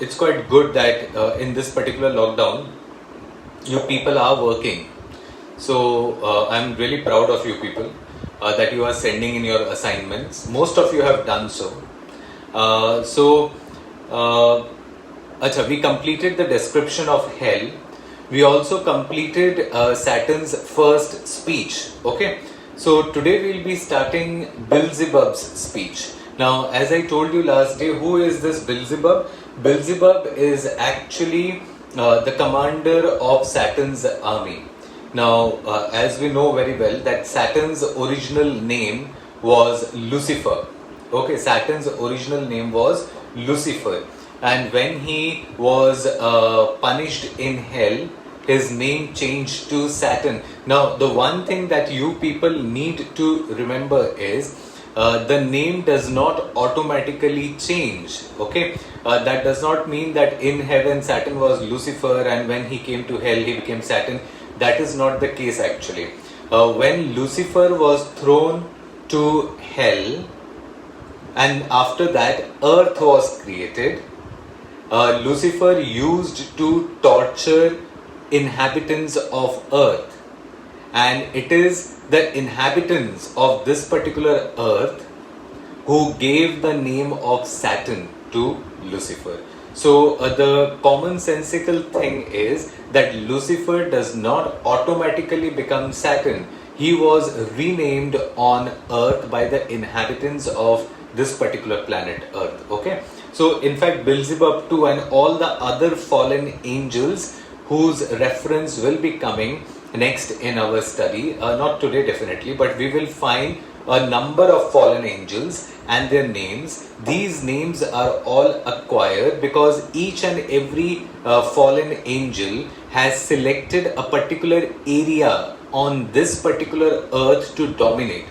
it's quite good that in this particular lockdown, you people are working. So I'm really proud of you people that you are sending in your assignments. Most of you have done so. Acha, we completed the description of hell. We also completed Saturn's first speech. Okay, so today we'll be starting Beelzebub's speech. Now, as I told you last day, who is this Beelzebub? Beelzebub is actually the commander of Saturn's army. Now, as we know very well that Saturn's original name was Lucifer. Okay, Saturn's original name was Lucifer, and when he was punished in hell, his name changed to Saturn. Now, the one thing that you people need to remember is the name does not automatically change. Okay, that does not mean that in heaven Saturn was Lucifer and when he came to hell he became Saturn. That is not the case actually. When Lucifer was thrown to hell and after that earth was created, Lucifer used to torture inhabitants of earth, and it is the inhabitants of this particular earth who gave the name of Saturn to Lucifer. So the commonsensical thing is that Lucifer does not automatically become Saturn. He was renamed on earth by the inhabitants of this particular planet earth. Okay, so in fact Beelzebub too and all the other fallen angels whose reference will be coming next in our study, not today definitely, but we will find a number of fallen angels and their names. These names are all acquired because each and every fallen angel has selected a particular area on this particular earth to dominate.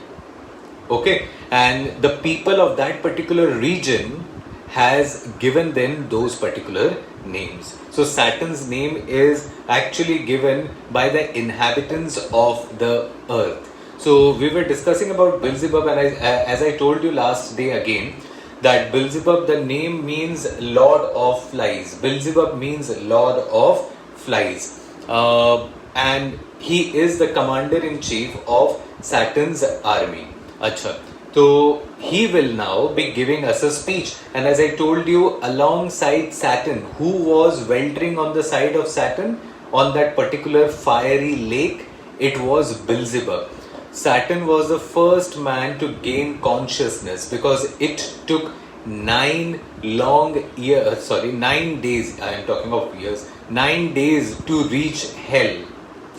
Okay, and the people of that particular region has given them those particular names. So Saturn's name is actually given by the inhabitants of the earth. So we were discussing about Beelzebub, and as I told you last day again, that Beelzebub, the name means Lord of Flies. Beelzebub means Lord of Flies. And he is the commander-in-chief of Saturn's army. Acha. So he will now be giving us a speech, and as I told you, alongside Saturn, who was weltering on the side of Saturn on that particular fiery lake, it was Beelzebub. Saturn was the first man to gain consciousness because it took 9 days, I am talking of years, 9 days to reach hell.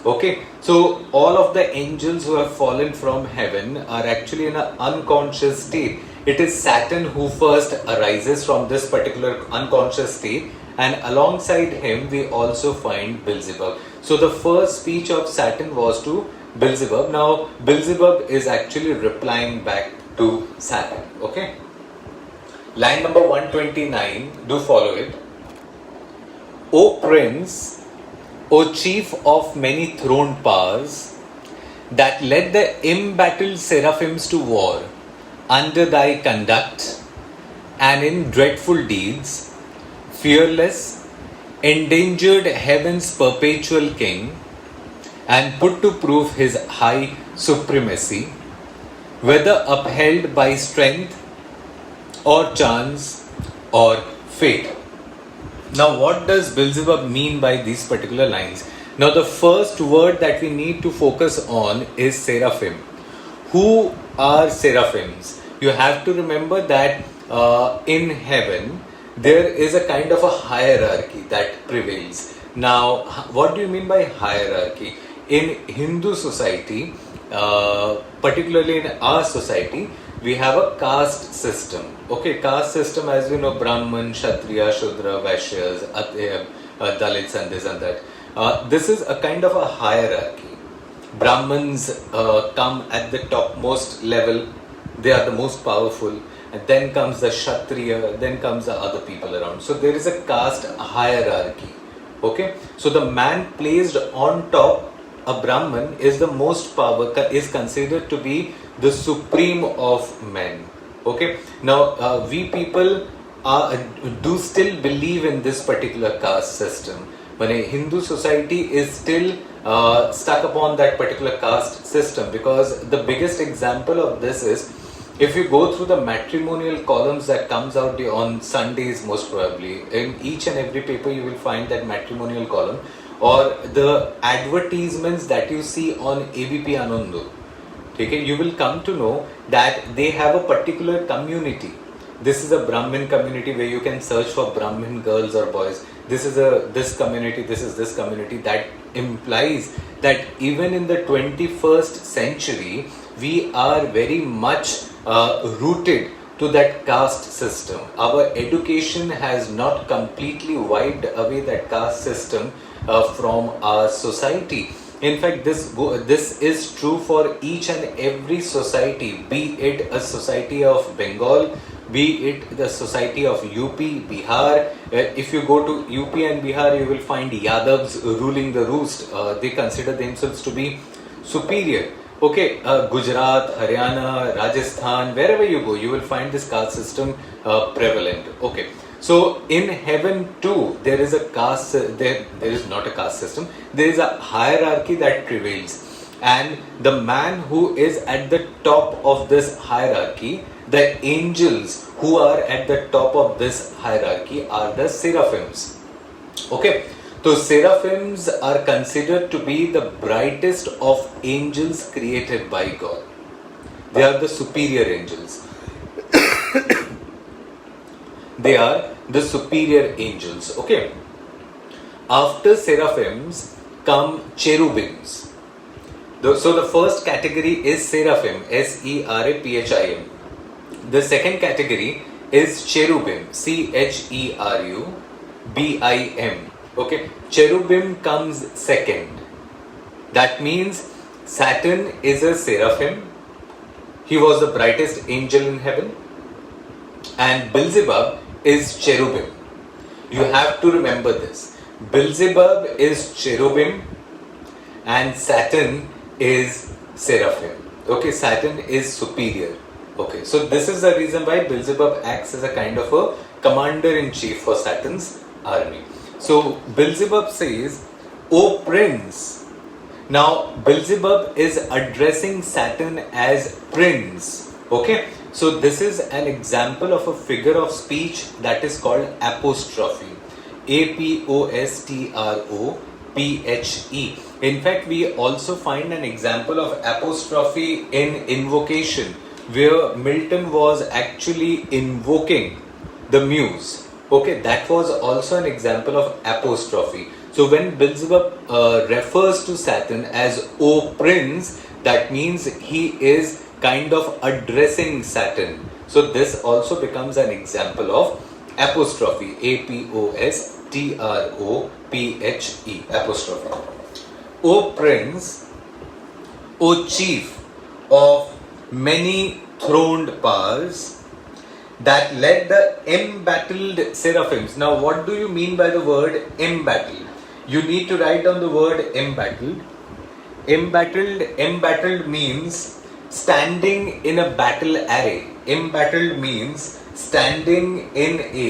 Okay, so all of the angels who have fallen from heaven are actually in an unconscious state. It is Saturn who first arises from this particular unconscious state, and alongside him we also find Beelzebub. So the first speech of Saturn was to Beelzebub. Now Beelzebub is actually replying back to Saturn. Okay, line number 129, do follow it. O Prince, O chief of many throned powers, that led the embattled seraphims to war under thy conduct and in dreadful deeds, fearless, endangered heaven's perpetual king, and put to proof his high supremacy, whether upheld by strength or chance or fate. Now, what does Beelzebub mean by these particular lines? Now, the first word that we need to focus on is seraphim. Who are seraphims? You have to remember that in heaven, there is a kind of a hierarchy that prevails. Now, what do you mean by hierarchy? In Hindu society, particularly in our society, we have a caste system. Okay, caste system, as you know, Brahman, Kshatriya, Shudra, Vaishyas, Dalits and this and that. This is a kind of a hierarchy. Brahmins come at the topmost level. They are the most powerful. And then comes the Kshatriya, then comes the other people around. So there is a caste hierarchy. Okay, so the man placed on top, a Brahman, is the most power, is considered to be the supreme of men. Okay, now we people do still believe in this particular caste system. When a Hindu society is still stuck upon that particular caste system, because the biggest example of this is, if you go through the matrimonial columns that comes out on Sundays, most probably in each and every paper you will find that matrimonial column, or the advertisements that you see on ABP Anandu. Okay, you will come to know that they have a particular community. This is a Brahmin community where you can search for Brahmin girls or boys. This is this community, this is this community. That implies that even in the 21st century, we are very much rooted to that caste system. Our education has not completely wiped away that caste system from our society. In fact, this is true for each and every society, be it a society of Bengal, be it the society of UP, Bihar. If you go to UP and Bihar, you will find Yadavs ruling the roost. They consider themselves to be superior. Okay, Gujarat, Haryana, Rajasthan, wherever you go, you will find this caste system prevalent. Okay, so in heaven too, there is a caste. There is not a caste system. There is a hierarchy that prevails, and the man who is at the top of this hierarchy, the angels who are at the top of this hierarchy, are the seraphims. Okay. So seraphims are considered to be the brightest of angels created by God. They are the superior angels. They are the superior angels. Okay. After seraphims come cherubims. So the first category is seraphim, S-E-R-A-P-H-I-M. The second category is cherubim, C-H-E-R-U-B-I-M. Okay, cherubim comes second. That means Saturn is a seraphim. He was the brightest angel in heaven. And Beelzebub is cherubim. You have to remember this. Beelzebub is cherubim and Saturn is seraphim. Okay, Saturn is superior. Okay, so this is the reason why Beelzebub acts as a kind of a commander-in-chief for Saturn's army. So Beelzebub says, "O Prince." Now Beelzebub is addressing Saturn as Prince. Okay, so this is an example of a figure of speech that is called apostrophe. A-P-O-S-T-R-O-P-H-E. In fact, we also find an example of apostrophe in invocation, where Milton was actually invoking the muse. Okay, that was also an example of apostrophe. So when Beelzebub refers to Saturn as "O Prince," that means he is kind of addressing Saturn. So this also becomes an example of apostrophe. A-P-O-S-T-R-O-P-H-E. Apostrophe. "O Prince, O Chief of many throned powers, that led the embattled seraphims." Now, what do you mean by the word embattled? You need to write down the word embattled. Embattled means standing in a battle array. Embattled means standing in a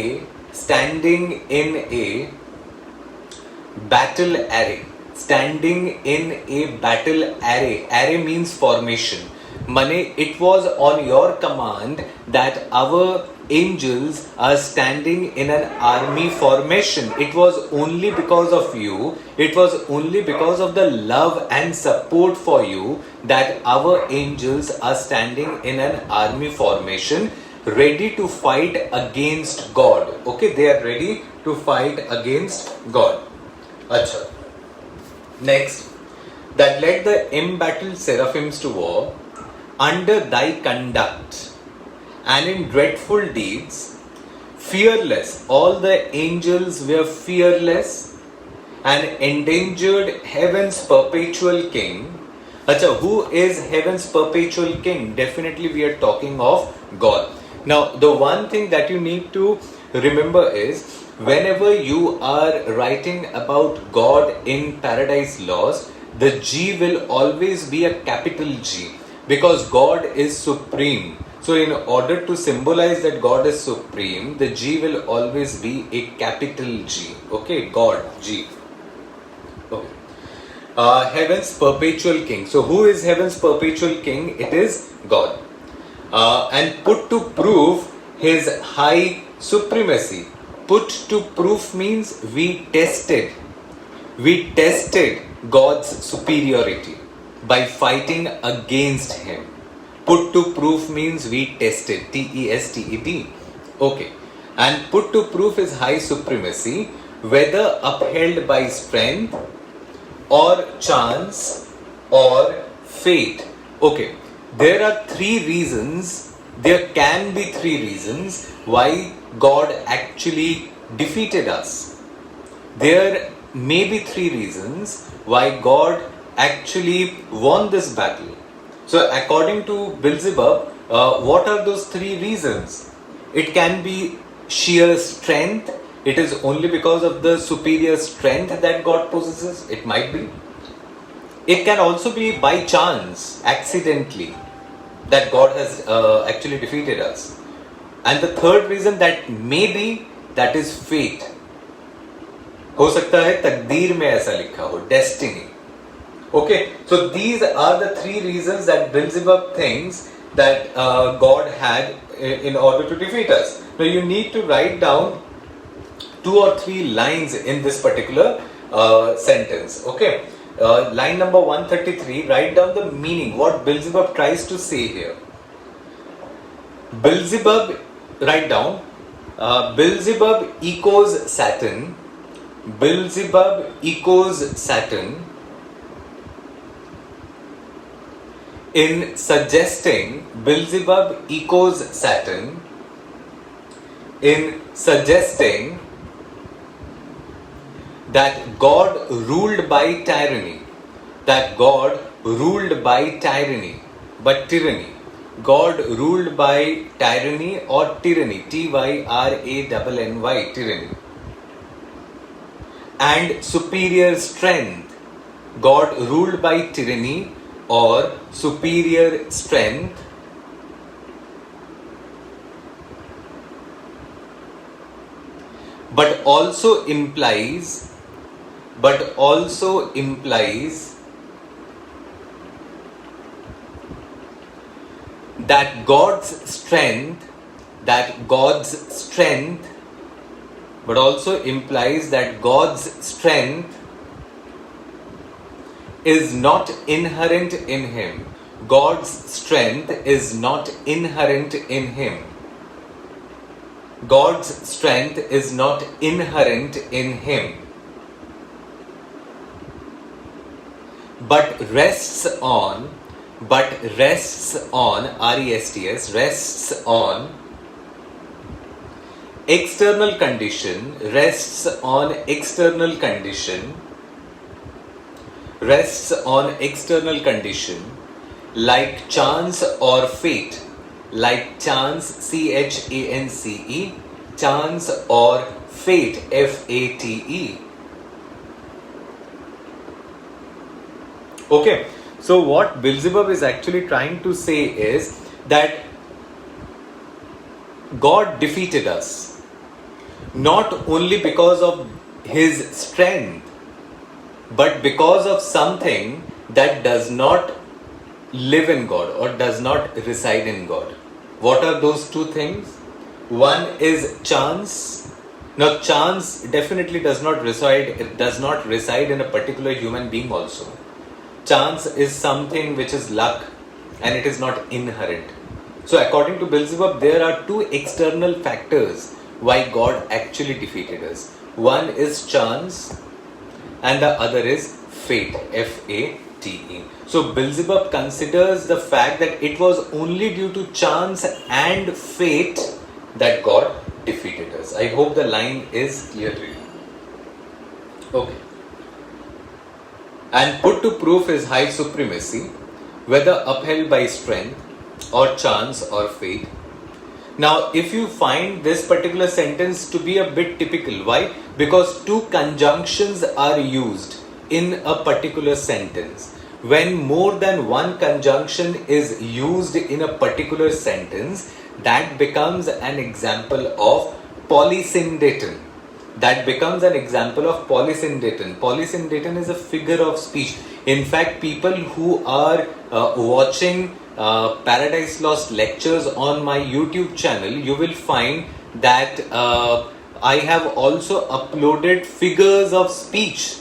battle array. Standing in a battle array. Array means formation. Mane, it was on your command that our angels are standing in an army formation. It was only because of you, it was only because of the love and support for you that our angels are standing in an army formation, ready to fight against God. Okay, they are ready to fight against God. Acha. Next, that led the embattled seraphims to war under thy conduct, and in dreadful deeds, fearless. All the angels were fearless and endangered heaven's perpetual king. Acha, who is heaven's perpetual king? Definitely we are talking of God. Now, the one thing that you need to remember is, whenever you are writing about God in Paradise Lost, the G will always be a capital G, because God is supreme. So in order to symbolize that God is supreme, the G will always be a capital G. Okay, God, G. Okay. Heaven's perpetual king. So who is heaven's perpetual king? It is God. And put to proof his high supremacy. Put to proof means we tested God's superiority by fighting against him. Put to proof means we tested, T-E-S-T-E-D. Okay. And put to proof his high supremacy, whether upheld by strength or chance or fate. Okay. There are there can be three reasons why God actually defeated us. There may be three reasons why God actually won this battle. So according to Beelzebub, what are those three reasons? It can be sheer strength. It is only because of the superior strength that God possesses. It might be. It can also be by chance, accidentally, that God has actually defeated us. And the third reason that may be, that is fate. हो सकता है तकदीर में ऐसा लिखा हो, destiny. Okay, so these are the three reasons that Beelzebub thinks that God had in order to defeat us. Now you need to write down 2 or 3 lines in this particular sentence. Okay, line number 133, write down the meaning, what Beelzebub tries to say here. Beelzebub, write down, Beelzebub echoes Saturn. Beelzebub echoes Saturn in suggesting, Beelzebub echoes Saturn in suggesting that God ruled by tyranny, but tyranny. God ruled by tyranny or tyranny, T-Y-R-A-N-N-Y, tyranny. And superior strength. God ruled by tyranny or superior strength. But also implies that God's strength, but also implies that God's strength is not inherent in him. God's strength is not inherent in him. God's strength is not inherent in him, but rests on, R-E-S-T-S, rests on external condition, like chance or fate, C-H-A-N-C-E, chance or fate, F-A-T-E. Okay, so what Beelzebub is actually trying to say is that God defeated us not only because of his strength, but because of something that does not live in God or does not reside in God. What are those two things? One is chance. Now chance definitely does not reside in a particular human being also. Chance is something which is luck and it is not inherent. So according to Beelzebub, there are two external factors why God actually defeated us. One is chance and the other is fate, F-A-T-E. So Beelzebub considers the fact that it was only due to chance and fate that God defeated us. I hope the line is clear to you. Okay. And put to proof his high supremacy, whether upheld by strength or chance or fate. Now, if you find this particular sentence to be a bit typical, why? Because two conjunctions are used in a particular sentence. when more than one conjunction is used in a particular sentence, that becomes an example of polysyndeton. That becomes an example of polysyndeton. Polysyndeton is a figure of speech. In fact, people who are watching Paradise Lost lectures on my YouTube channel, you will find that I have also uploaded figures of speech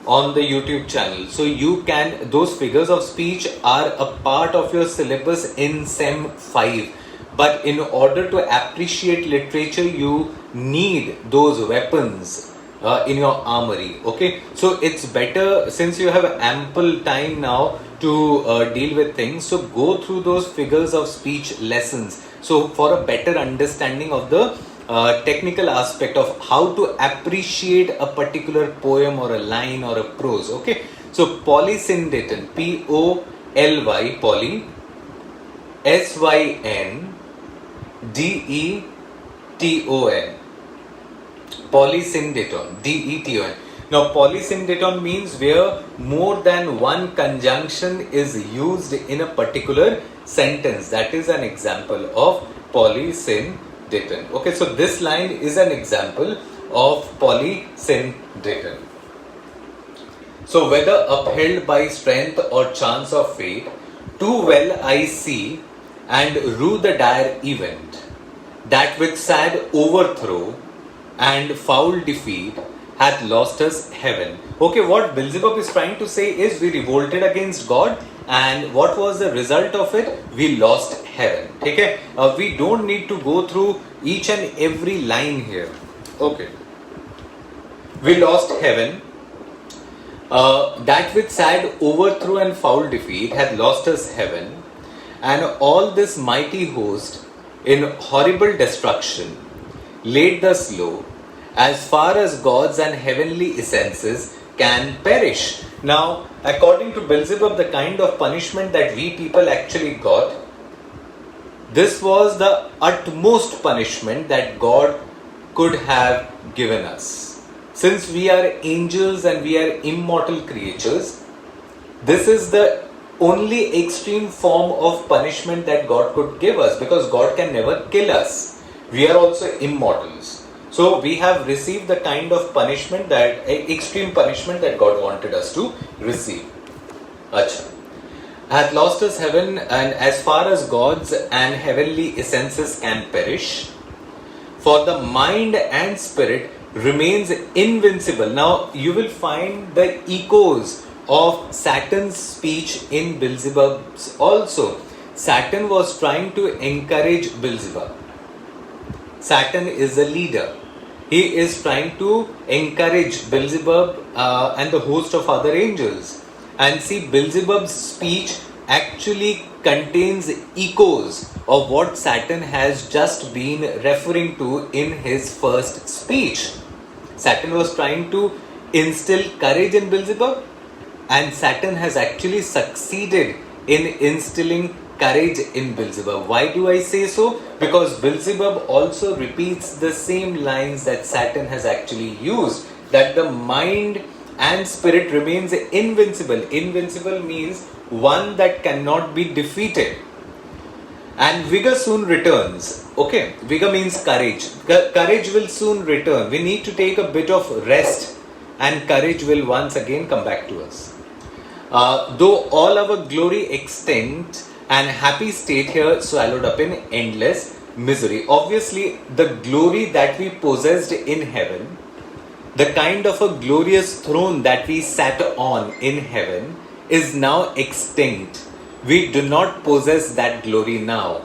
on the YouTube channel. So you can, those figures of speech are a part of your syllabus in SEM 5. But in order to appreciate literature, you need those weapons in your armory. Okay, so it's better, since you have ample time now to deal with things, so go through those figures of speech lessons, so for a better understanding of the technical aspect of how to appreciate a particular poem or a line or a prose. Okay, so polysyndeton, P-O-L-Y, poly, S-Y-N D-E-T-O-N, polysyndeton, D-E-T-O-N. Now polysyndeton means where more than one conjunction is used in a particular sentence. That is an example of polysyndeton. Okay, so this line is an example of polysyndeton. So whether upheld by strength or chance of fate, too well I see and rue the dire event, that with sad overthrow and foul defeat hath lost us heaven. Okay, what Beelzebub is trying to say is we revolted against God, and what was the result of it? We lost heaven. Okay, we don't need to go through each and every line here. Okay, we lost heaven. That with sad overthrow and foul defeat hath lost us heaven, and all this mighty host in horrible destruction laid thus low, as far as gods and heavenly essences can perish. Now, according to Beelzebub, the kind of punishment that we people actually got, this was the utmost punishment that God could have given us. Since we are angels and we are immortal creatures, this is the only extreme form of punishment that God could give us, because God can never kill us. We are also immortals. So we have received the kind of punishment, that extreme punishment that God wanted us to receive. Acha. Hath lost us heaven, and as far as gods and heavenly essences can perish, for the mind and spirit remains invincible. Now you will find the echoes of Saturn's speech in Beelzebub's also. Saturn was trying to encourage Beelzebub. Saturn is a leader. He is trying to encourage Beelzebub and the host of other angels. And see, Beelzebub's speech actually contains echoes of what Saturn has just been referring to in his first speech. Saturn was trying to instill courage in Beelzebub, and Saturn has actually succeeded in instilling courage in Beelzebub. Why do I say so? Because Beelzebub also repeats the same lines that Saturn has actually used, that the mind and spirit remains invincible. Invincible means one that cannot be defeated. And vigor soon returns. Okay, vigor means courage. Courage will soon return. We need to take a bit of rest, and courage will once again come back to us. Though all our glory extinct and happy state here swallowed up in endless misery. Obviously, the glory that we possessed in heaven, the kind of a glorious throne that we sat on in heaven, is now extinct. We do not possess that glory now.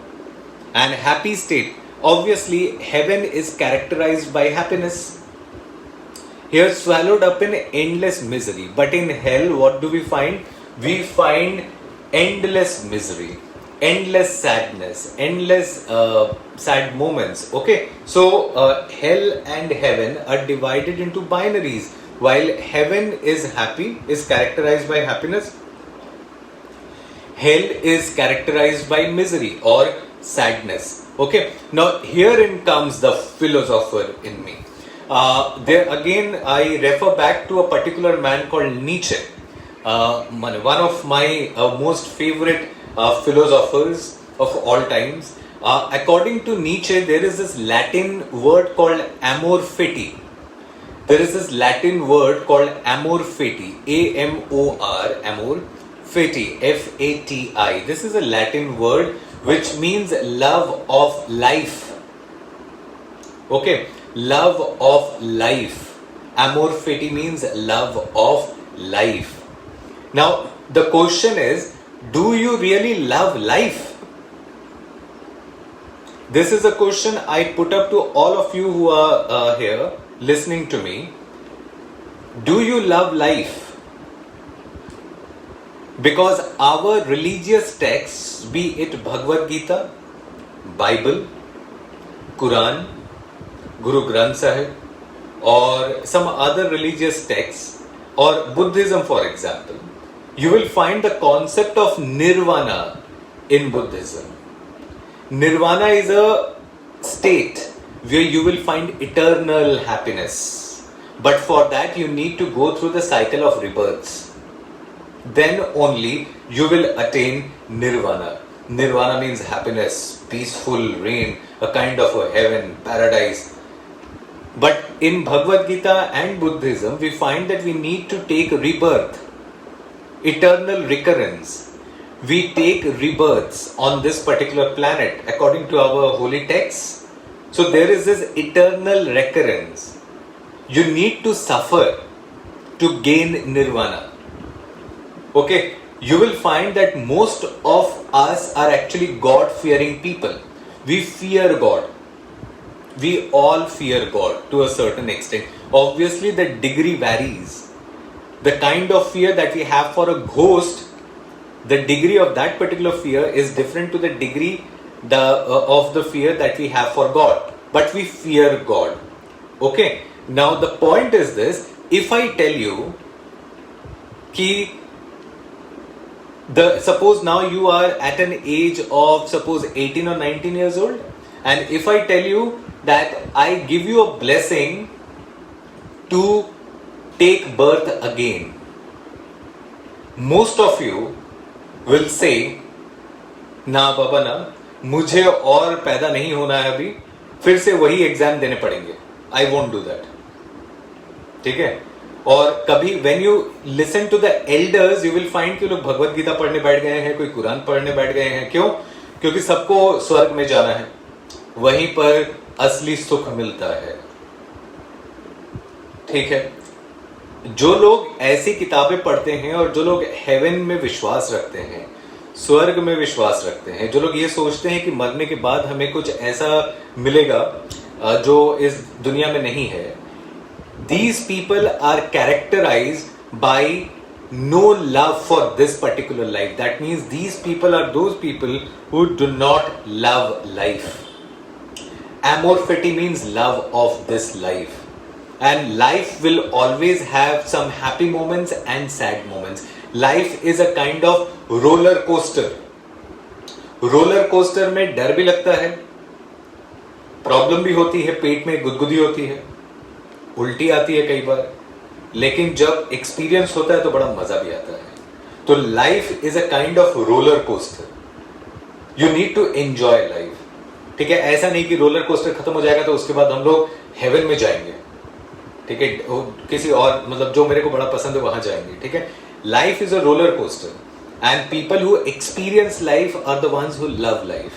And happy state, obviously heaven is characterized by happiness. Here swallowed up in endless misery. But in hell, what do we find? We find endless misery, endless sadness, endless sad moments. Okay, so hell and heaven are divided into binaries. While heaven is happy, is characterized by happiness, hell is characterized by misery or sadness. Okay, now herein comes the philosopher in me. There again I refer back to a particular man called Nietzsche. one of my most favorite philosophers of all times. According to Nietzsche, there is this Latin word called amor fati. There is this Latin word called amor fati, A-M-O-R, amor fati, F-A-T-I. This is a Latin word which means love of life. Okay, love of life. Amor fati means love of life. Now, the question is, do you really love life? This is a question I put up to all of you who are here listening to me. Do you love life? Because our religious texts, be it Bhagavad Gita, Bible, Quran, Guru Granth Sahib, or some other religious texts, or Buddhism for example, you will find the concept of nirvana in Buddhism. Nirvana is a state where you will find eternal happiness. But for that you need to go through the cycle of rebirths. Then only you will attain nirvana. Nirvana means happiness, peaceful reign, a kind of a heaven, paradise. But in Bhagavad Gita and Buddhism, we find that we need to take rebirth, eternal recurrence. We take rebirths on this particular planet according to our holy texts. So there is this eternal recurrence. You need to suffer to gain nirvana. Okay, you will find that most of us are actually God-fearing people. We fear God. We all fear God to a certain extent. Obviously, the degree varies. The kind of fear that we have for a ghost, the degree of that particular fear is different to the degree of the fear that we have for God. But we fear God. Okay. Now the point is this: if I tell you कि suppose now you are at an age of suppose 18 or 19 years old, and if I tell you that I give you a blessing to take birth again, most of you will say, ना बाबा ना, मुझे और पैदा नहीं होना है अभी, फिर से वही एग्जाम देने पड़ेंगे. I won't do that. ठीक है? और कभी when you listen to the elders, you will find कि लोग भगवत गीता पढ़ने बैठ गए हैं, कोई कुरान पढ़ने बैठ गए हैं. क्यों? क्योंकि सबको स्वर्ग में जाना है, वहीं पर असली सुख मिलता है. ठीक है? जो लोग ऐसी किताबें पढ़ते हैं और जो लोग हेवन में विश्वास रखते हैं, स्वर्ग में विश्वास रखते हैं, जो लोग ये सोचते हैं कि मरने के बाद हमें कुछ ऐसा मिलेगा जो इस दुनिया में नहीं है, these people are characterized by no love for this particular life. That means these people are those people who do not love life. Amor fati means love of this life. And life will always have some happy moments and sad moments. Life is a kind of roller coaster. Roller coaster में डर भी लगता है, problem भी होती है, पेट में गुदगुदी होती है, उल्टी आती है कई बार, लेकिन जब एक्सपीरियंस होता है तो बड़ा मजा भी आता है. तो life is a kind of roller coaster. You need to enjoy life. ठीक है? ऐसा नहीं कि रोलर कोस्टर खत्म हो जाएगा तो उसके बाद हम लोग हेवन में जाएंगे. ठीक है? किसी और मतलब जो मेरे को बड़ा पसंद है वहां जाएंगे. ठीक है? Life is a roller coaster and people who experience life are the ones who love life.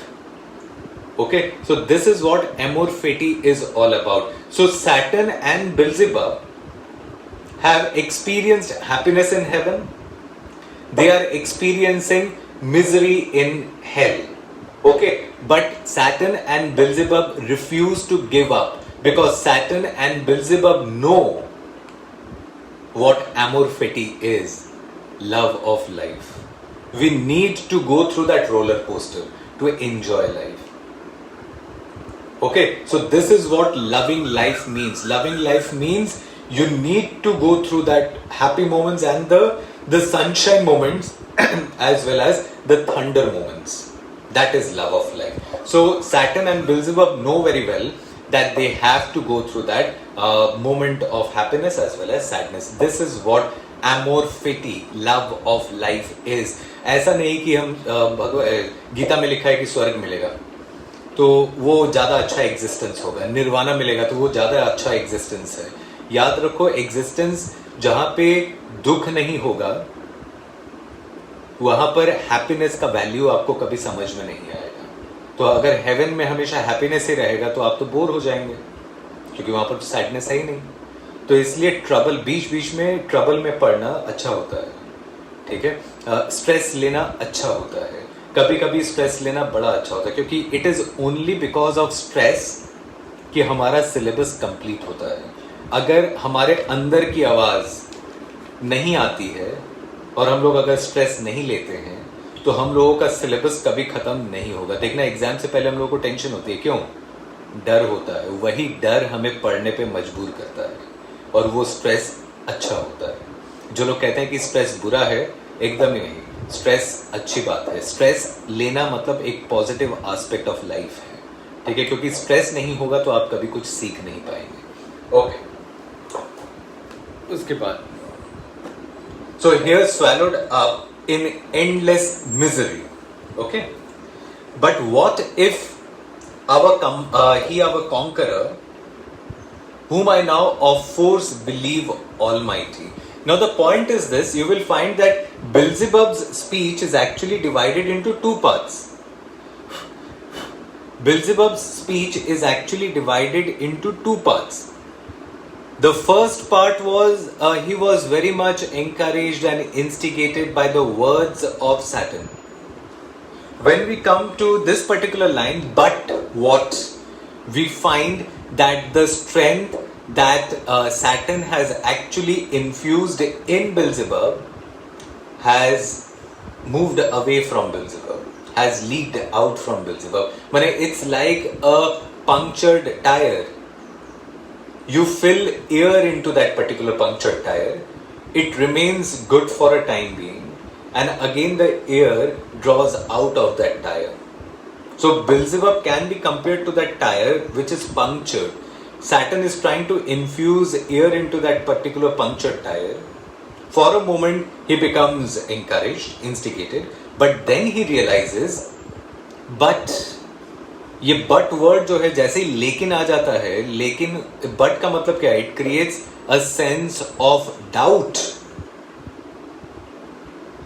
Okay, so this is what amor fati is all about. So Saturn and Beelzebub have experienced happiness in heaven. They are experiencing misery in hell. Okay, but Saturn and Beelzebub refuse to give up because Saturn and Beelzebub know what amor fati is, love of life. We need to go through that roller coaster to enjoy life. Okay, so this is what loving life means. Loving life means you need to go through that happy moments and the sunshine moments as well as the thunder moments. That is love of life. So Saturn and Beelzebub know very well that they have to go through that moment of happiness as well as sadness. This is what amorphity love of life is. ऐसा नहीं कि हम गीता में लिखा है कि स्वर्ग मिलेगा तो वो ज्यादा अच्छा एग्जिस्टेंस होगा, निर्वाणा मिलेगा तो वो ज्यादा अच्छा एग्जिस्टेंस है. याद रखो, एग्जिस्टेंस जहां पे दुख नहीं होगा वहां पर हैप्पीनेस का वैल्यू आपको कभी समझ में नहीं आएगा. तो अगर हेवन में हमेशा हैप्पीनेस ही रहेगा तो आप तो बोर हो जाएंगे, क्योंकि वहां पर तो सैडनेस है ही नहीं. तो इसलिए ट्रबल, बीच बीच में ट्रबल में पड़ना अच्छा होता है. ठीक है, स्ट्रेस लेना अच्छा होता है, कभी कभी स्ट्रेस लेना बड़ा अच्छा होता है, क्योंकि it is only because of stress कि हमारा सिलेबस कंप्लीट होता है. अगर हमारे अंदर की आवाज नहीं आती है और हम लोग अगर स्ट्रेस नहीं लेते हैं तो हम लोगों का सिलेबस कभी खत्म नहीं होगा. देखना, एग्जाम से पहले हम लोगों को टेंशन होती है, क्यों? डर होता है. वही डर हमें पढ़ने पे मजबूर करता है और वो स्ट्रेस अच्छा होता है. जो लोग कहते हैं कि स्ट्रेस बुरा है, एकदम ही नहीं. स्ट्रेस अच्छी बात है. स्ट्रेस लेना मतलब एक पॉजिटिव एस्पेक्ट ऑफ लाइफ है. ठीक है, क्योंकि स्ट्रेस नहीं होगा तो आप कभी कुछ सीख नहीं पाएंगे. ओके, उसके बाद so here swallowed up in endless misery. Okay, but what if he our conqueror, whom I now of force believe almighty. Now the point is this, you will find that Beelzebub's speech is actually divided into two parts. Beelzebub's speech is actually divided into two parts. The first part was he was very much encouraged and instigated by the words of Saturn. When we come to this particular line, but what, we find that the strength that Saturn has actually infused in Beelzebub has moved away from Beelzebub, has leaked out from Beelzebub. It's like a punctured tire. You fill air into that particular punctured tire, it remains good for a time being, and again the air draws out of that tire. So Beelzebub can be compared to that tire which is punctured. Saturn is trying to infuse air into that particular punctured tire. For a moment he becomes encouraged, instigated, but then he realizes, but ये but word जो है जैसे ही लेकिन आ जाता है, लेकिन but का मतलब क्या है? It creates a sense of doubt.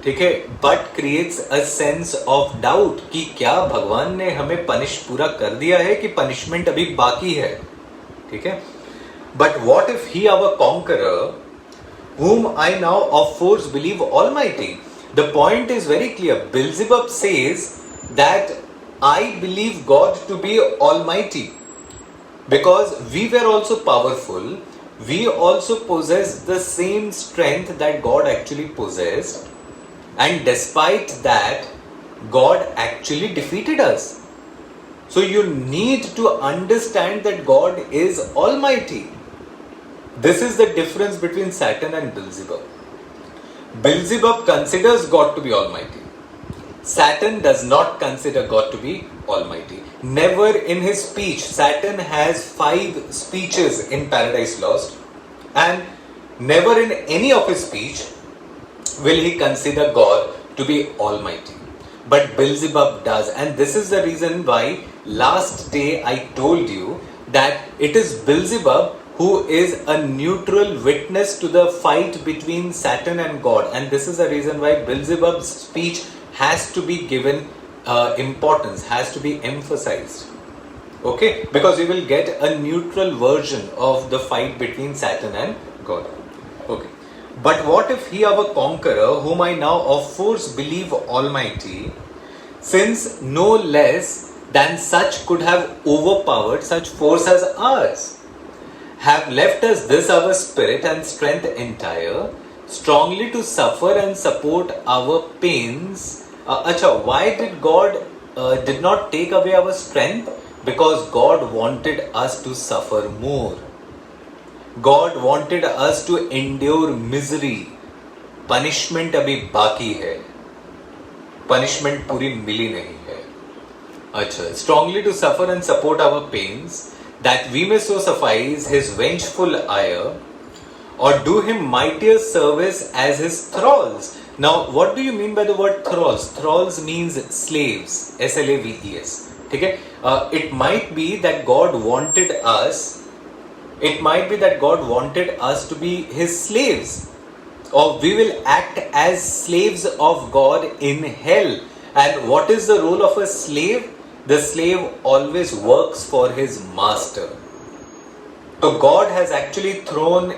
ठीक है, but creates a sense of doubt कि क्या भगवान ने हमें पनिश पूरा कर दिया है कि पनिशमेंट अभी बाकी है. ठीक है, but what if he our conqueror whom I now of force believe almighty. The point is very clear. Beelzebub says that I believe God to be almighty because we were also powerful. We also possess the same strength that God actually possessed, and despite that God actually defeated us. So you need to understand that God is almighty. This is the difference between Saturn and Beelzebub. Beelzebub considers God to be almighty. Saturn does not consider God to be almighty. Never in his speech, Saturn has 5 speeches in Paradise Lost, and never in any of his speech will he consider God to be almighty. But Beelzebub does, and this is the reason why last day I told you that it is Beelzebub who is a neutral witness to the fight between Saturn and God, and this is the reason why Beelzebub's speech has to be given importance, has to be emphasized. Okay, because we will get a neutral version of the fight between Saturn and God. Okay, but what if he our conqueror, whom I now of force believe almighty, since no less than such could have overpowered such force as ours, have left us this our spirit and strength entire, strongly to suffer and support our pains. Why did God did not take away our strength? Because God wanted us to suffer more. God wanted us to endure misery. Punishment अभी बाकी है, punishment पूरी मिली नहीं है. strongly to suffer and support our pains, that we may so suffice his vengeful ire, or do him mightier service as his thralls. Now, what do you mean by the word thralls? Thralls means slaves, slaves. Okay? It might be that God wanted us. It might be that God wanted us to be his slaves, or we will act as slaves of God in hell. And what is the role of a slave? The slave always works for his master. So God has actually thrown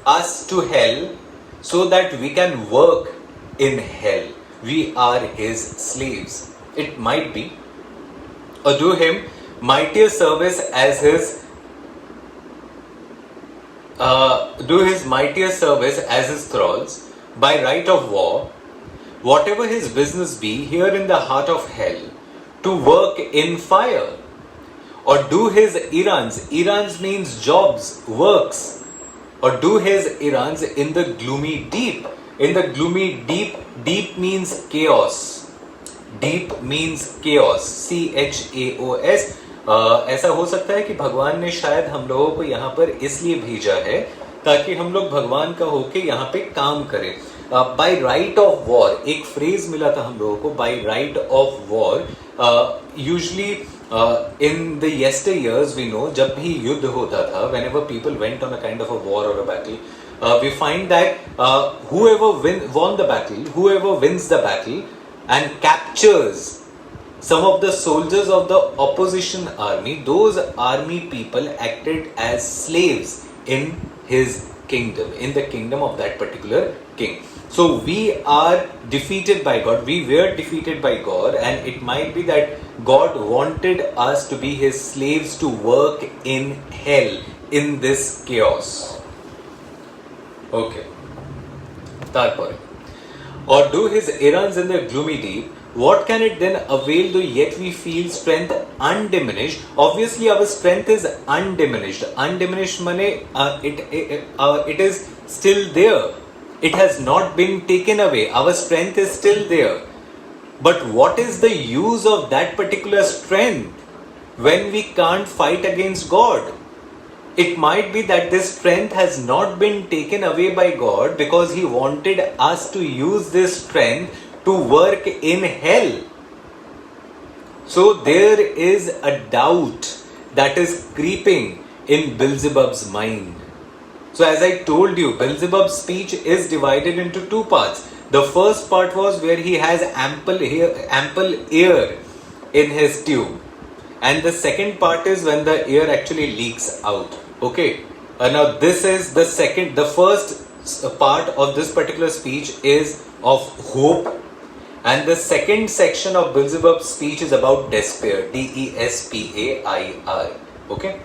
us to hell so that we can work in hell. We are his slaves. It might be. Or do him mightier service as his mightier service as his thralls by right of war, whatever his business be here in the heart of hell, to work in fire, or do his errands means jobs, works, or do his errands in the gloomy deep. In the gloomy deep, deep means chaos. Deep means chaos. CHAOS. ऐसा हो सकता है कि भगवान ने शायद हम लोगों को यहाँ पर इसलिए भेजा है ताकि हम लोग भगवान का होके यहाँ पे काम करें. बाय राइट ऑफ वॉर एक फ्रेज मिला था हम लोगों को, by right of war. Usually in the yesteryears we know, जब भी युद्ध होता था, whenever people went on a kind of a war or a battle, we find that whoever won the battle, whoever wins the battle and captures some of the soldiers of the opposition army, those army people acted as slaves in his kingdom, in the kingdom of that particular king. So we are defeated by God, we were defeated by God, and it might be that God wanted us to be his slaves to work in hell, in this chaos. Okay. Tarpore. Or do his errands in the gloomy deep. What can it then avail though yet we feel strength undiminished? Obviously our strength is undiminished. Undiminished money, it is still there. It has not been taken away. Our strength is still there. But what is the use of that particular strength when we can't fight against God? It might be that this strength has not been taken away by God because he wanted us to use this strength to work in hell. So there is a doubt that is creeping in Beelzebub's mind. So as I told you, Beelzebub's speech is divided into two parts. The first part was where he has ample air in his tube. And the second part is when the air actually leaks out. Okay. Now this is the second, the first part of this particular speech is of hope. And the second section of Beelzebub's speech is about despair. DESPAIR. Okay.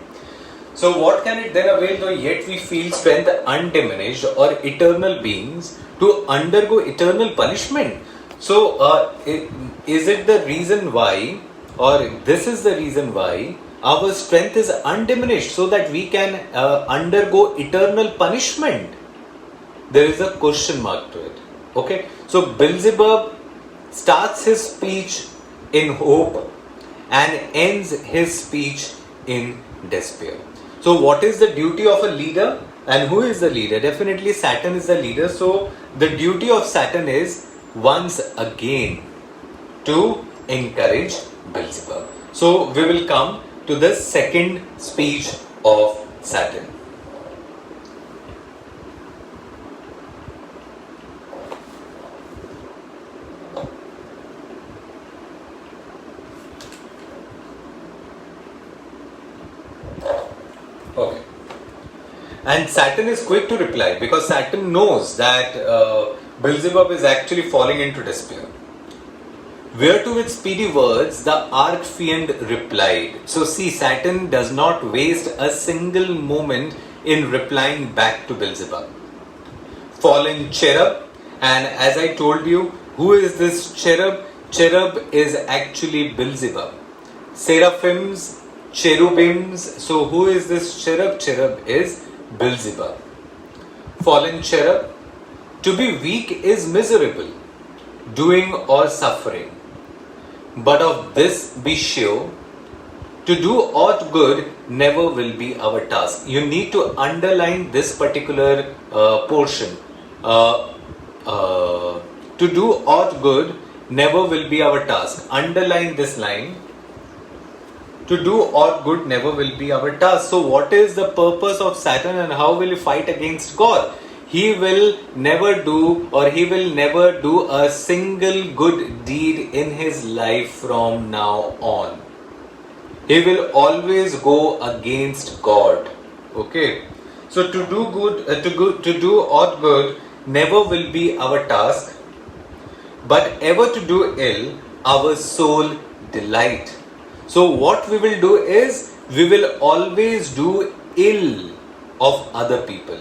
So what can it then avail though yet we feel strength undiminished or eternal beings to undergo eternal punishment? So is it the reason why, or this is the reason why our strength is undiminished so that we can undergo eternal punishment? There is a question mark to it. Okay. So Beelzebub starts his speech in hope and ends his speech in despair. So what is the duty of a leader? And who is the leader? Definitely Satan is the leader. So the duty of Satan is once again to encourage Beelzebub. So we will come to the second speech of Satan. Okay. And Satan is quick to reply because Satan knows that Beelzebub is actually falling into despair. Whereto with speedy words the archfiend replied. So see, Satan does not waste a single moment in replying back to Beelzebub. Fallen cherub, and as I told you, who is this cherub? Cherub is actually Beelzebub. Seraphims, cherubims. So who is this cherub? Cherub is Beelzebub. Fallen cherub. To be weak is miserable, doing or suffering. But of this be sure, To do aught good never will be our task. You need to underline this particular portion. To do aught good never will be our task. Underline this line. To do aught good never will be our task. So what is the purpose of Saturn and how will he fight against God? He will never do, or he will never do a single good deed in his life from now on. He will always go against God. Okay. So to do good, to do aught good never will be our task, but ever to do ill, our soul delight. So what we will do is, we will always do ill of other people.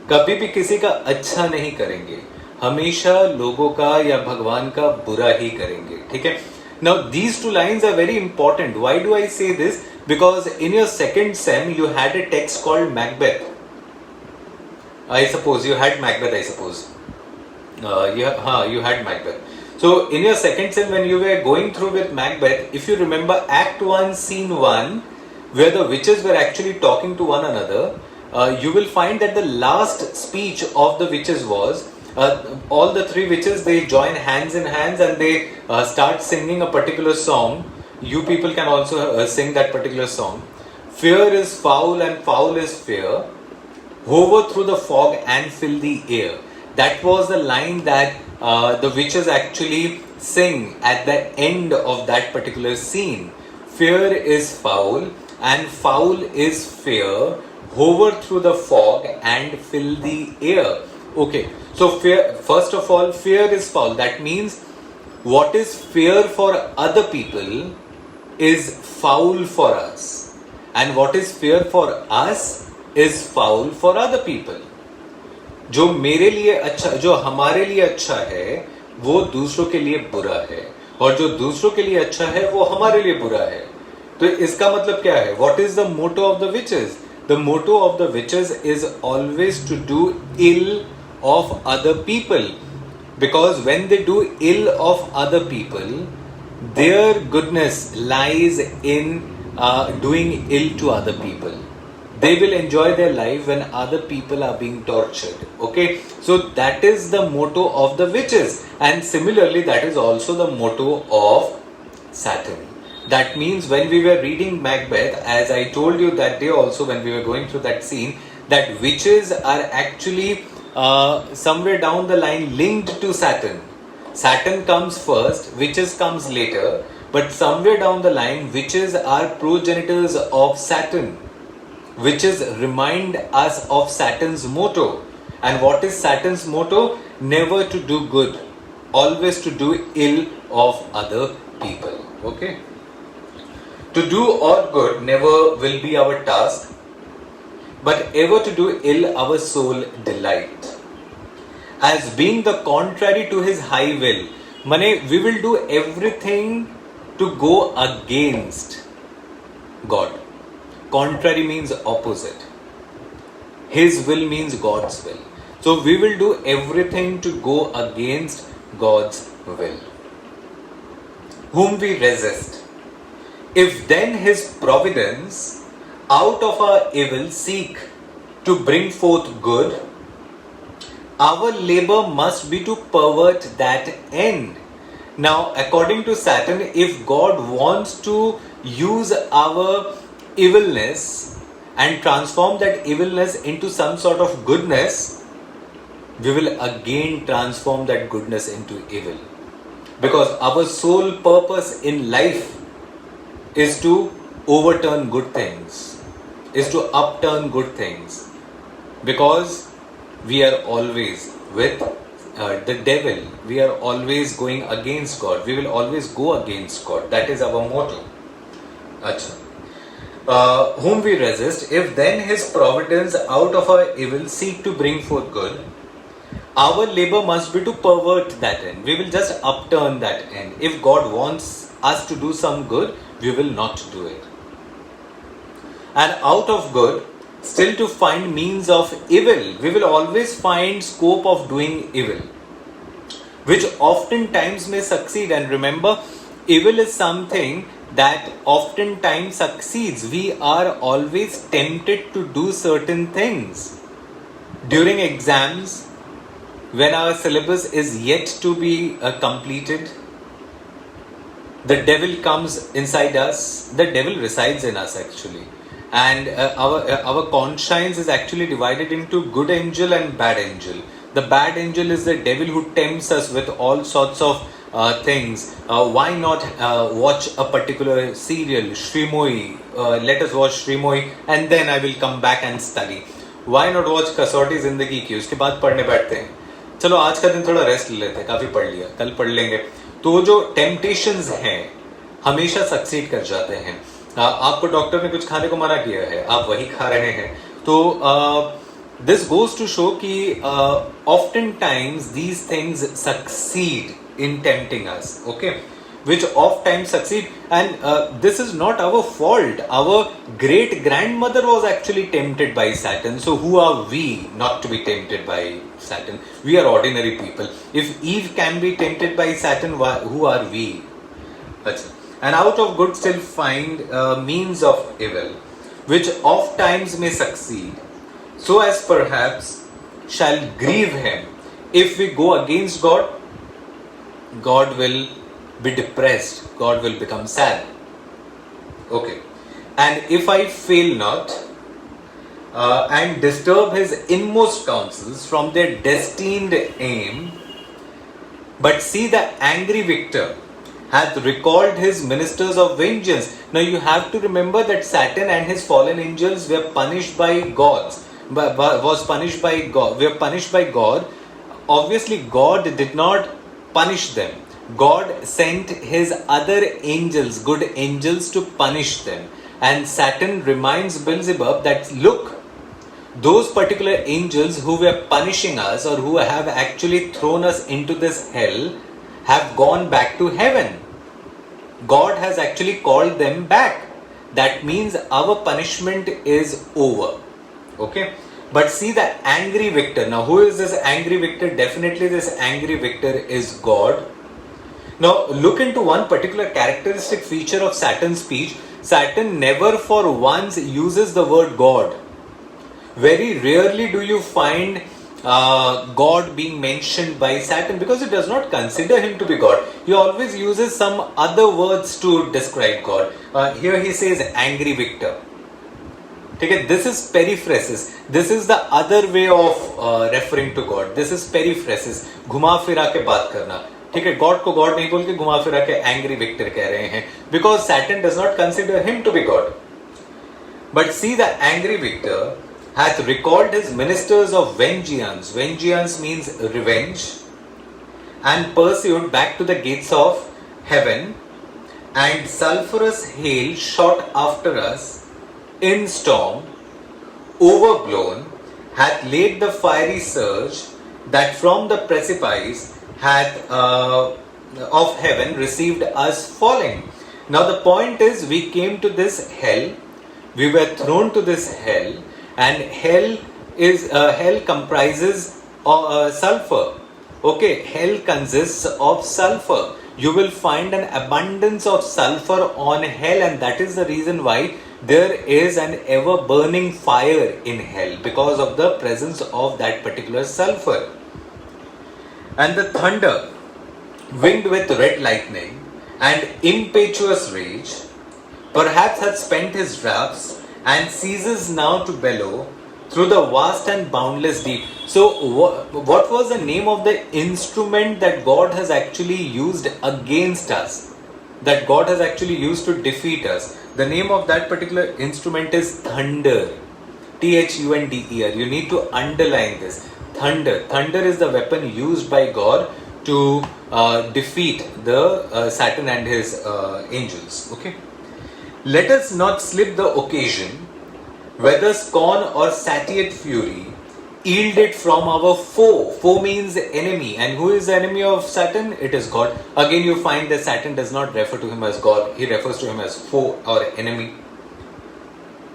कभी भी किसी का अच्छा नहीं करेंगे, हमेशा लोगों का या भगवान का बुरा ही करेंगे. ठीक है. Now these two lines are very important. Why do I say this? Because in your second sem you had a text called Macbeth. I suppose you had Macbeth. I suppose. You had Macbeth. So in your second sem when you were going through with Macbeth, if you remember Act 1, Scene 1, where the witches were actually talking to one another, you will find that the last speech of the witches was, all the three witches, they join hands in hands and they start singing a particular song. You people can also sing that particular song. Fear is foul and foul is fear. Hover through the fog and fill the air. That was the line that the witches actually sing at the end of that particular scene. Fear is foul and foul is fear. Hover through the fog and fill the air. Okay, so fear, first of all, fear is foul. That means what is fear for other people is foul for us, and what is fear for us is foul for other people. जो मेरे लिए अच्छा, जो हमारे लिए अच्छा है, वो दूसरों के लिए बुरा है, और जो दूसरों के लिए अच्छा है वो हमारे लिए बुरा है. तो इसका मतलब क्या है? What is the motto of the witches? The motto of the witches is always to do ill of other people, because when they do ill of other people, their goodness lies in doing ill to other people. They will enjoy their life when other people are being tortured. Okay, so that is the motto of the witches, and similarly that is also the motto of Saturn. That means when we were reading Macbeth, as I told you that day also when we were going through that scene, that witches are actually somewhere down the line linked to Saturn. Saturn comes first, witches comes later, but somewhere down the line witches are progenitors of Saturn. Witches remind us of Saturn's motto. And what is Saturn's motto? Never to do good, always to do ill of other people. Okay. To do aught good never will be our task, but ever to do ill our soul delight. As being the contrary to his high will, mane we will do everything to go against God. Contrary means opposite. His will means God's will. So we will do everything to go against God's will. Whom we resist. If then his providence out of our evil seek to bring forth good, our labor must be to pervert that end. Now, according to Saturn, if God wants to use our evilness and transform that evilness into some sort of goodness, we will again transform that goodness into evil. Because our sole purpose in life is to overturn good things, is to upturn good things, because we are always with the devil. We are always going against God. We will always go against God. That is our motto. Acha. Whom we resist, if then his providence out of our evil seek to bring forth good, our labor must be to pervert that end. We will just upturn that end. If God wants us to do some good, we will not do it. And out of good, still to find means of evil, we will always find scope of doing evil, which oftentimes may succeed. And remember, evil is something that oftentimes succeeds. We are always tempted to do certain things. During exams, when our syllabus is yet to be completed, the devil comes inside us. The devil resides in us actually. And our conscience is actually divided into good angel and bad angel. The bad angel is the devil who tempts us with all sorts of things. Why not watch a particular serial, Shrimoy? Let us watch Shrimoy and then I will come back and study. Why not watch कसौटी जिंदगी की, उसके बाद पढ़ने बैठते हैं. चलो आज का दिन थोड़ा रेस्ट ले लेते हैं, काफी पढ़ लिया, कल पढ़ लेंगे. तो जो टेम्पटेशंस हैं हमेशा सक्सीड कर जाते हैं. आपको डॉक्टर ने कुछ खाने को मना किया है, आप वही खा रहे हैं. तो this goes to show कि oftentimes these things succeed in tempting us, okay, which oft times succeed, and this is not our fault. Our great grandmother was actually tempted by Saturn, so who are we not to be tempted by Saturn? We are ordinary people. If Eve can be tempted by Saturn, who are we? That's it. And out of good still find means of evil, which oft times may succeed, so as perhaps shall grieve him. If we go against God, God will be depressed, God will become sad. Okay. And if I fail not and disturb his inmost counsels from their destined aim, but see the angry victor hath recalled his ministers of vengeance. Now you have to remember that Saturn and his fallen angels were punished by gods. Were punished by God. Obviously, God did not punish them. God sent his other angels, good angels, to punish them. And Saturn reminds Beelzebub that look, those particular angels who were punishing us or who have actually thrown us into this hell have gone back to heaven. God has actually called them back. That means our punishment is over. Okay, but see the angry victor. Now, who is this angry victor? Definitely, this angry victor is God. Now, look into one particular characteristic feature of Saturn's speech. Saturn never for once uses the word God. Very rarely do you find God being mentioned by Saturn, because it does not consider him to be God. He always uses some other words to describe God. Here he says angry victor. Okay, this is periphrasis. This is the other way of referring to God. This is periphrasis. घुमा फिरा के बात करना. ठीक है, God को God नहीं बोल के घुमा फिरा के एंग्री विक्टर कह रहे हैं, because Saturn does not consider him to be god. But see the angry victor hath recalled his ministers of vengeance. Vengeance means revenge, and pursued back to the gates of heaven, and sulphurous hail shot after us in storm, overblown, hath laid the fiery surge that from the precipice hath of heaven received us falling. Now the point is, we came to this hell, we were thrown to this hell, and hell comprises sulfur. Okay, hell consists of sulfur. You will find an abundance of sulfur on hell, and that is the reason why there is an ever burning fire in hell, because of the presence of that particular sulfur. And the thunder, winged with red lightning and impetuous rage, perhaps hath spent his wraths and ceases now to bellow through the vast and boundless deep. So what was the name of the instrument that God has actually used against us, that God has actually used to defeat us? The name of that particular instrument is thunder. Thunder. You need to underline this. Thunder. Thunder is the weapon used by God to defeat the Saturn and his angels. Okay. Let us not slip the occasion, whether scorn or satiate fury, yield it from our foe. Foe means enemy. And who is the enemy of Saturn? It is God. Again, you find that Saturn does not refer to him as God. He refers to him as foe or enemy.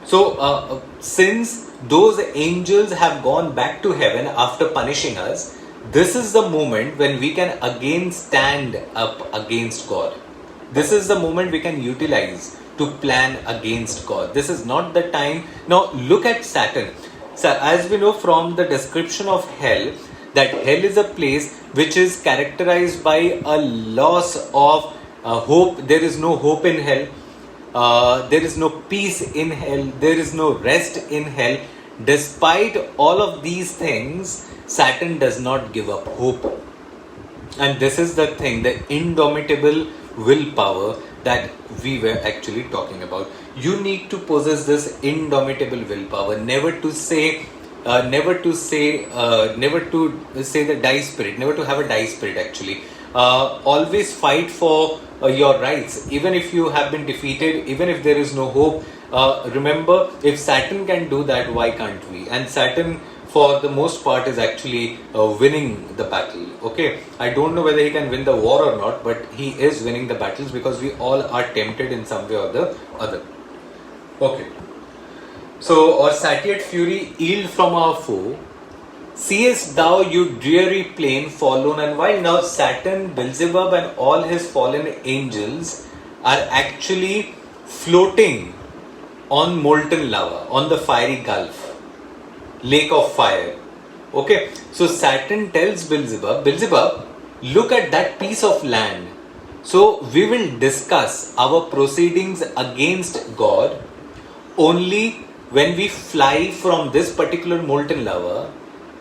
So, since those angels have gone back to heaven after punishing us, this is the moment when we can again stand up against God. This is the moment we can utilize to plan against God. This is not the time. Now look at Saturn. So as we know from the description of hell, that hell is a place which is characterized by a loss of hope. There is no hope in hell. There is no peace in hell. There is no rest in hell. Despite all of these things, Saturn does not give up hope. And this is the thing, the indomitable willpower that we were actually talking about. You need to possess this indomitable willpower, never to say the die spirit, never to have a die spirit actually. Always fight for your rights, even if you have been defeated, even if there is no hope. Remember, if Saturn can do that, why can't we? And Saturn, for the most part, is actually winning the battle. Okay, I don't know whether he can win the war or not, but he is winning the battles because we all are tempted in some way or the other. Okay, so or satiate fury, yield from our foe. Seest thou, you dreary plain, forlorn and wild. Now Saturn, Beelzebub and all his fallen angels are actually floating on molten lava, on the fiery gulf, lake of fire. Okay, so Saturn tells Beelzebub, look at that piece of land. So we will discuss our proceedings against God only when we fly from this particular molten lava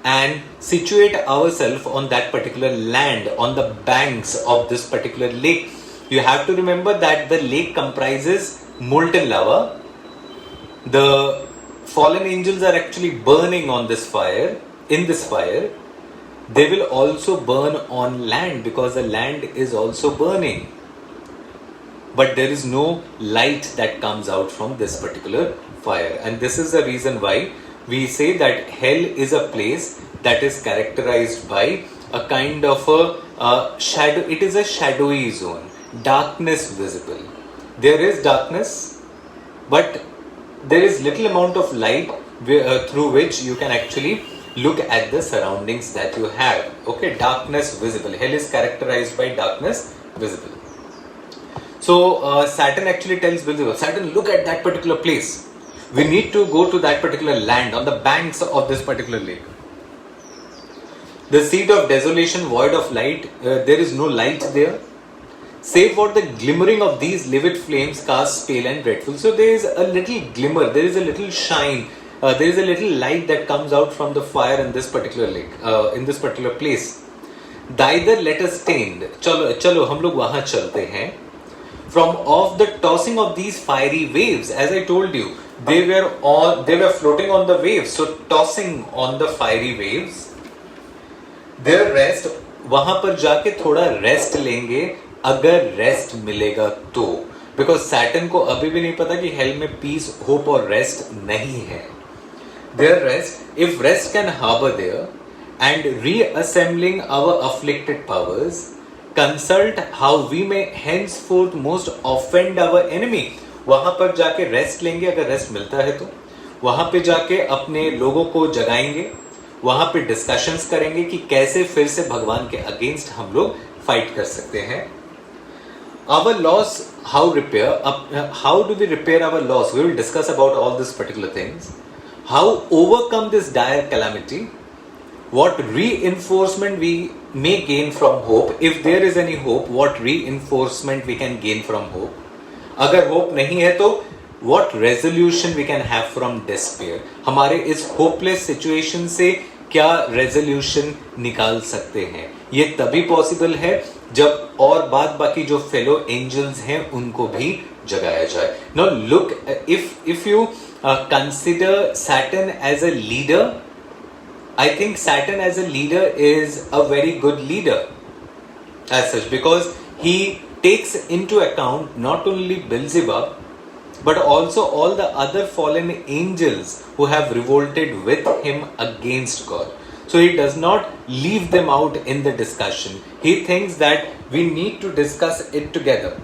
and situate ourselves on that particular land, on the banks of this particular lake. You have to remember that the lake comprises molten lava. The fallen angels are actually burning on this fire. In this fire, they will also burn on land because the land is also burning. But there is no light that comes out from this particular fire. And this is the reason why we say that hell is a place that is characterized by a kind of a shadow. It is a shadowy zone, darkness visible. There is darkness, but there is little amount of light through which you can actually look at the surroundings that you have. Okay, darkness visible. Hell is characterized by darkness visible. So Saturn actually tells Beelzebub, Saturn, look at that particular place. We need to go to that particular land on the banks of this particular lake. The seat of desolation, void of light, there is no light there. Save what the glimmering of these livid flames casts pale and dreadful. So there is a little glimmer, there is a little shine, there is a little light that comes out from the fire in this particular lake, in this particular place. Thither let us stand. Chalo, hum log wahan chalte hain. From off the tossing of these fiery waves, as I told you, they were floating on the waves, so tossing on the fiery waves. Their rest, वहां पर जाके थोड़ा rest लेंगे अगर rest मिलेगा तो, because Saturn को अभी भी नहीं पता कि हेल में पीस, होप और रेस्ट नहीं है. Their rest, if rest can harbor there, and reassembling our afflicted powers, consult how we may henceforth most offend our enemy. वहां पर जाके रेस्ट लेंगे अगर रेस्ट मिलता है तो, वहां पे जाके अपने लोगों को जगाएंगे, वहां पे डिस्कशंस करेंगे कि कैसे फिर से भगवान के अगेंस्ट हम लोग फाइट कर सकते हैं. Our loss, how do we repair our loss? We will discuss about all these particular things. How overcome this dire calamity? What reinforcement we may gain from hope? If there is any hope, what reinforcement we can gain from hope? अगर hope नहीं है तो what resolution we can have from despair? हमारे इस hopeless situation से क्या resolution निकाल सकते हैं? ये तभी possible है जब और बाद बाकी जो fellow angels हैं उनको भी जगाया जाए. Now look, if you consider Saturn as a leader, I think Saturn as a leader is a very good leader as such, because he takes into account not only Beelzebub but also all the other fallen angels who have revolted with him against God. So he does not leave them out in the discussion. He thinks that we need to discuss it together.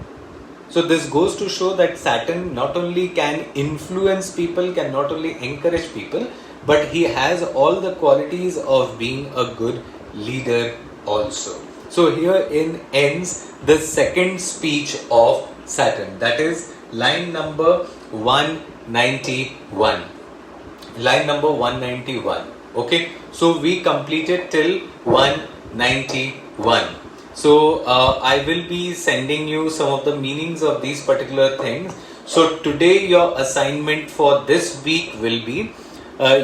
So this goes to show that Saturn not only can influence people, can not only encourage people, but he has all the qualities of being a good leader also. So herein ends the second speech of Saturn. That is line number 191. Line number 191. Okay, so we completed till 191. So I will be sending you some of the meanings of these particular things. So today your assignment for this week will be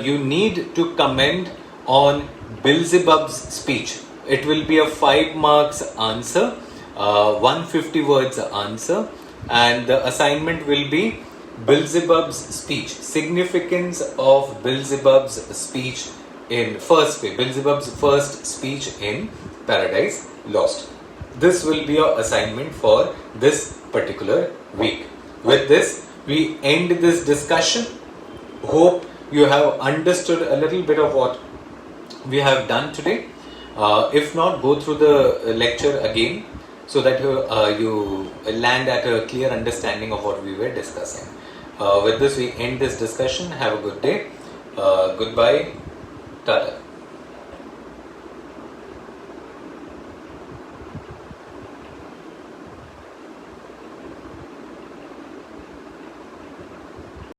you need to comment on Beelzebub's speech. It will be a 5 marks answer, 150 words answer, and the assignment will be Beelzebub's speech, significance of Beelzebub's speech in Beelzebub's first speech in Paradise Lost. This will be your assignment for this particular week. With this, we end this discussion. Hope you have understood a little bit of what we have done today. If not, go through the lecture again so that you land at a clear understanding of what we were discussing. With this, we end this discussion. Have a good day. Goodbye. Tata.